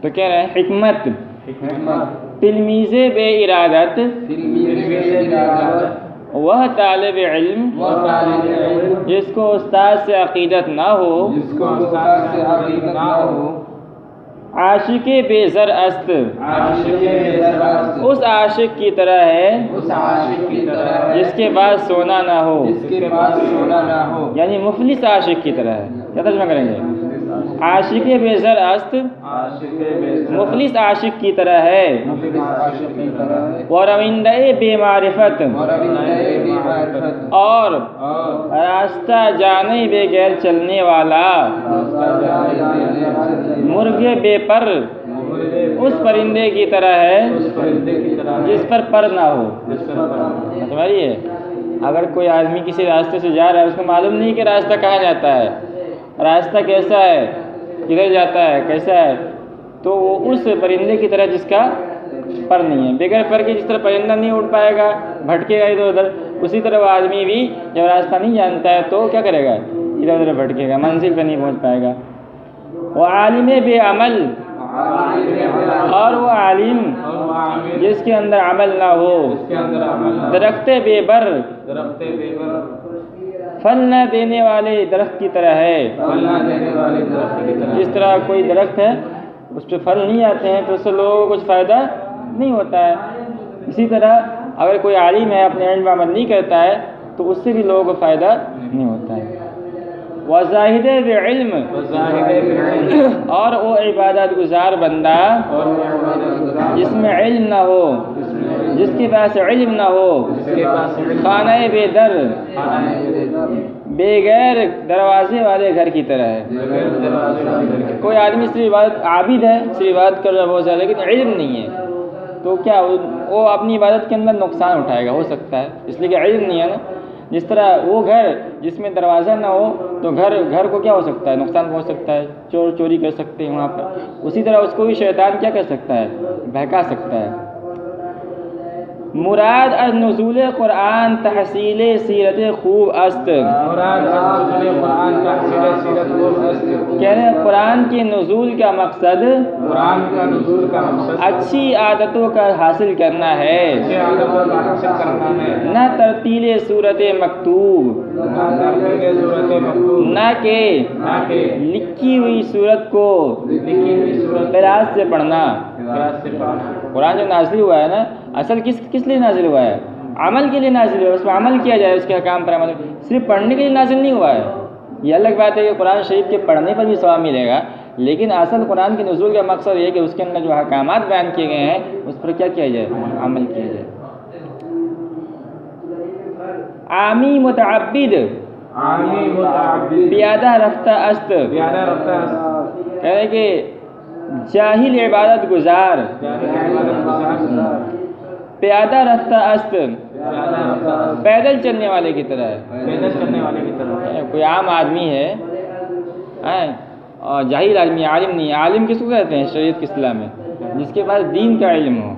تو کہہ رہے ہیں حکمت تلمیذ بے ارادت وہ طالب علم جس کو استاد سے عقیدت نہ ہو عاشق بے زر است اس عاشق کی طرح ہے جس کے پاس سونا نہ ہو، یعنی مفلس عاشق کی طرح ہے۔ کیا ترجمہ کریں گے؟ عاشق بے زر است مفلس عاشق کی طرح ہے، وروندہ بے معرفت اور راستہ جانے بغیر چلنے والا، مرغ بے پر اس پرندے کی طرح ہے جس پر پر نہ ہو۔ سمجھیے، اگر کوئی آدمی کسی راستے سے جا رہا ہے، اس کو معلوم نہیں کہ راستہ کہاں جاتا ہے، راستہ کیسا ہے، کدھر جاتا ہے، کیسا ہے، تو وہ اس پرندے کی طرح جس کا پر نہیں ہے، بغیر پر کے جس طرح پرندہ نہیں اڑ پائے گا، بھٹکے گا ادھر ادھر، اسی طرح وہ آدمی بھی جب راستہ نہیں جانتا ہے تو کیا کرے گا، ادھر ادھر بھٹکے گا، منزل پہ نہیں پہنچ پائے گا۔ وہ عالم بے عمل اور وہ عالم جس کے اندر عمل نہ ہو، درخت بے بر پھل نہ دینے والے درخت کی طرح ہے۔ جس طرح کوئی درخت ہے اس پہ پھل نہیں آتے ہیں تو اس سے لوگوں کو کچھ فائدہ نہیں ہوتا ہے، اسی طرح اگر کوئی عالم ہے اپنے علم عمل نہیں کرتا ہے تو اس سے بھی لوگوں کو فائدہ نہیں ہوتا ہے۔ وزاہد بعلم اور وہ عبادت گزار بندہ جس میں علم نہ ہو، جس کے پاس علم نہ ہو، خانہ بے در بغیر دروازے والے گھر کی طرح ہے۔ کوئی آدمی صرف عبادت عابد ہے، صرف عبادت کر رہا ہے بہت زیادہ، لیکن علم نہیں ہے تو کیا وہ اپنی عبادت کے اندر نقصان اٹھائے گا، ہو سکتا ہے، اس لیے کہ علم نہیں ہے نا۔ جس طرح وہ گھر جس میں دروازہ نہ ہو تو گھر کو کیا ہو سکتا ہے، نقصان پہنچ سکتا ہے، چور چوری کر سکتے ہیں وہاں پر، اسی طرح اس کو بھی شیطان کیا کر سکتا ہے، بہکا سکتا ہے۔ مراد از نزول قرآن تحصیل سیرت خوب است، کہہ رہے ہیں قرآن کے نزول کا مقصد اچھی عادتوں کا حاصل کرنا ہے، نہ ترتیل صورت مکتوب، نہ کہ لکھی ہوئی صورت کو قراءت سے پڑھنا۔ قرآن جو نازل ہوا ہے نا، اصل کس لیے نازل ہوا ہے، عمل کے لیے نازل ہوا ہے، اس پر عمل کیا جائے، اس کے احکام پر عمل، صرف پڑھنے کے لیے نازل نہیں ہوا ہے۔ یہ الگ بات ہے کہ قرآن شریف کے پڑھنے پر بھی ثواب ملے گا، لیکن اصل قرآن کے نزول کا مقصد یہ کہ اس کے اندر جو احکامات بیان کیے گئے ہیں اس پر کیا کیا جائے، عمل کیا جائے۔ عامی متعبد پیادہ رفتہ است، کہہ رہے کہ جاہل عبادت گزار پیادہ رفتہ است پیدل چلنے والے کی طرح ہے۔ کوئی عام آدمی ہے اور جاہل آدمی، عالم نہیں ہے۔ عالم کس کو کہتے ہیں شریعت کے اصطلاح میں؟ جس کے پاس دین کا علم ہو۔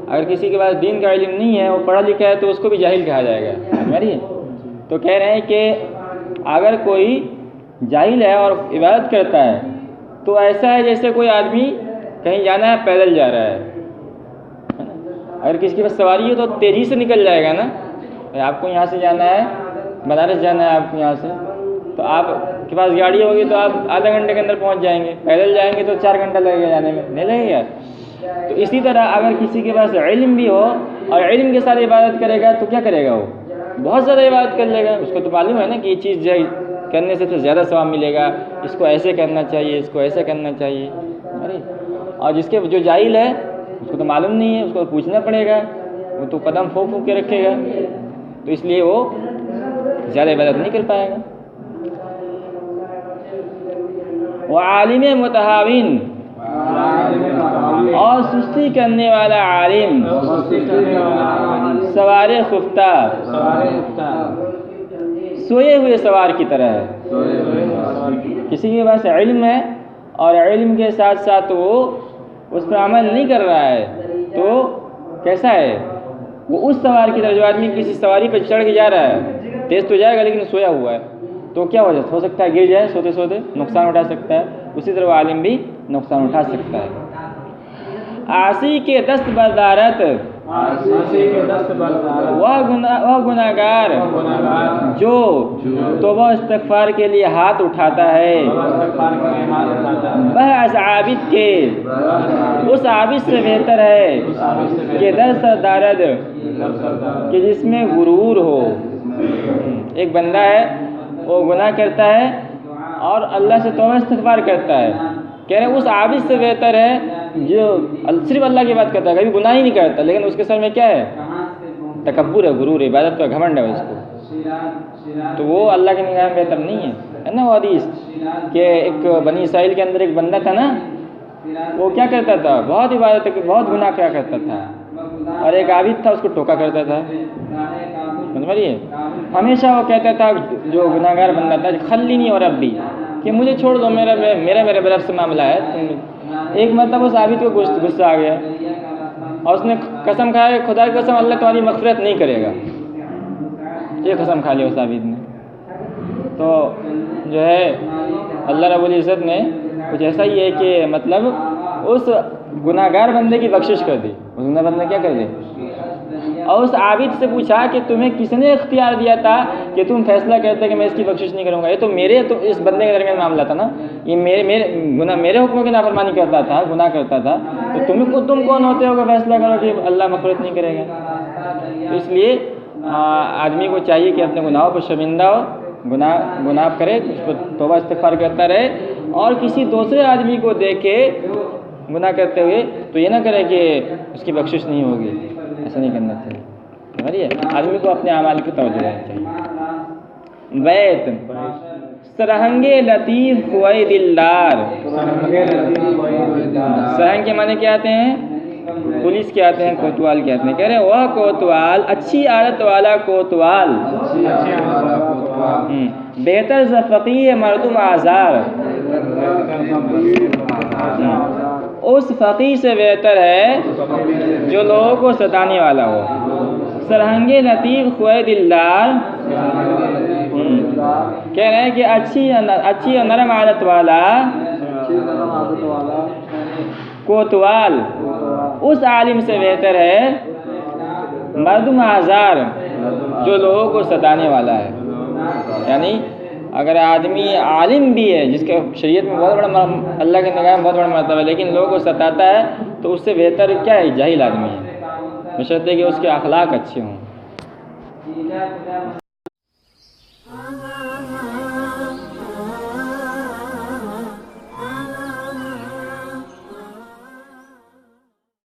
اگر کسی کے پاس دین کا علم نہیں ہے، وہ پڑھا لکھا ہے، تو اس کو بھی جاہل کہا جائے گا۔ سمجھ؟ تو کہہ رہے ہیں کہ اگر کوئی جاہل ہے اور عبادت کرتا ہے تو ایسا ہے جیسے کوئی آدمی کہیں جانا ہے پیدل جا رہا ہے۔ اگر کسی کے پاس سواری ہے تو تیزی سے نکل جائے گا نا۔ آپ کو یہاں سے جانا ہے، بنارس جانا ہے آپ کو یہاں سے، تو آپ کے پاس گاڑی ہوگی تو آپ آدھا گھنٹے کے اندر پہنچ جائیں گے، پیدل جائیں گے تو 4 گھنٹہ لگے گا جانے میں، نہیں لگے گا؟ تو اسی طرح اگر کسی کے پاس علم بھی ہو اور علم کے ساتھ عبادت کرے گا تو کیا کرے گا، وہ بہت زیادہ عبادت کر لے گا۔ اس کو تو معلوم ہے نا کہ یہ چیز جو ہے کرنے سے تو زیادہ ثواب ملے گا، اس کو ایسے کرنا چاہیے، اس کو ایسے کرنا چاہیے۔ اور جس کے جو جاہل ہے اس کو تو معلوم نہیں ہے، اس کو پوچھنا پڑے گا، وہ تو قدم پھونک کے رکھے گا، تو اس لیے وہ زیادہ عبادت نہیں کر پائے گا۔ وعالم متہاون اور سستی کرنے والا عالم سوار خفتہ سوئے ہوئے سوار کی طرح ہے۔ کسی کے پاس علم ہے اور علم کے ساتھ ساتھ وہ اس پر عمل نہیں کر رہا ہے تو کیسا ہے، وہ اس سوار کی طرح، جو آدمی کسی سواری پہ چڑھ کے جا رہا ہے، تیز تو جائے گا لیکن سویا ہوا ہے، تو کیا ہو سکتا ہے گر جائے، سوتے سوتے نقصان اٹھا سکتا ہے۔ اسی طرح وہ عالم بھی نقصان اٹھا سکتا ہے۔ عاصی کے دست بردارت وہ گناہگار جو توبہ استغفار کے لیے ہاتھ اٹھاتا ہے، بحث عابد کے اس عابد سے بہتر ہے کہ دست دارد کہ جس میں غرور ہو۔ ایک بندہ ہے وہ گناہ کرتا ہے اور اللہ سے توبہ استغفار کرتا ہے، کہہ رہے ہیں اس عابد سے بہتر ہے جو صرف اللہ کی بات کرتا ہے، کبھی گناہ ہی نہیں کرتا، لیکن اس کے سر میں کیا ہے؟ تکبر ہے، غرور ہے، عبادت کا گھمنڈ ہے اس کو، تو وہ اللہ کی نگاہ میں بہتر نہیں ہے نا۔ وہ حدیث کہ ایک بنی اسرائیل کے اندر ایک بندہ تھا نا، وہ کیا کرتا تھا؟ بہت عبادت بہت گناہ کیا کرتا تھا، اور ایک عابد تھا اس کو ٹوکا کرتا تھا، سمجھیے، ہمیشہ وہ کہتا تھا جو گناہ گار بندہ تھا، خلینی اور ربی، کہ مجھے چھوڑ دو، میرے رب سے معاملہ ہے۔ ایک مرتبہ اس عابد کو غصہ آ گیا اور اس نے قسم کھایا، خدا کی قسم اللہ تمہاری مغفرت نہیں کرے گا، یہ قسم کھا لیا اس عابد نے۔ تو جو ہے اللہ رب العزت نے کچھ ایسا ہی ہے کہ مطلب اس گناہ گار بندے کی بخشش کر دی، اس گناہ بندے کیا کر دی، اور اس عابد سے پوچھا کہ تمہیں کس نے اختیار دیا تھا کہ تم فیصلہ کرتے کہ میں اس کی بخشش نہیں کروں گا؟ یہ تو اس بندے کے درمیان معاملہ تھا نا، یہ میرے حکموں کی نافرمانی کرتا تھا، گناہ کرتا تھا، تو تم کون ہوتے ہو کہ فیصلہ کرو کہ اللہ مغفرت نہیں کرے گا؟ تو اس لیے آدمی کو چاہیے کہ اپنے گناہوں پر شرمندہ ہو، گناہ کرے، اس پر توبہ استغفار کرتا رہے، اور کسی دوسرے آدمی کو دیکھے گناہ کرتے ہوئے تو یہ نہ کرے کہ اس کی بخشش نہیں ہوگی، ایسا نہیں کرنا چاہیے۔ سمجھیے، آدمی کو اپنے اعمال کی توجہ دینی چاہیے۔ بیت سرہنگ لطیف ہوئے دلدار، سرہنگ کے معنی کیا آتے ہیں؟ پولیس کے آتے ہیں، کوتوال کے آتے ہیں۔ کہہ رہے ہیں وہ کوتوال، اچھی عادت والا کوتوال، بہتر ز فقیہ مردم آزار، اس فقیر سے بہتر ہے جو لوگوں کو ستانے والا ہو۔ سرہنگ لطیف خوئے دلدار، کہہ رہے ہیں کہ اچھی اور نرم عادت والا کوتوال اس عالم سے بہتر ہے مردم آزار جو لوگوں کو ستانے والا ہے۔ یعنی اگر آدمی عالم بھی ہے، جس کے شریعت میں بہت بڑا، اللہ کی نگاہ میں بہت بڑا مرتبہ ہے، لیکن لوگوں کو ستاتا ہے، تو اس سے بہتر کیا ہے؟ جاہل آدمی ہے، بشرطے کہ اس کے اخلاق اچھے ہوں۔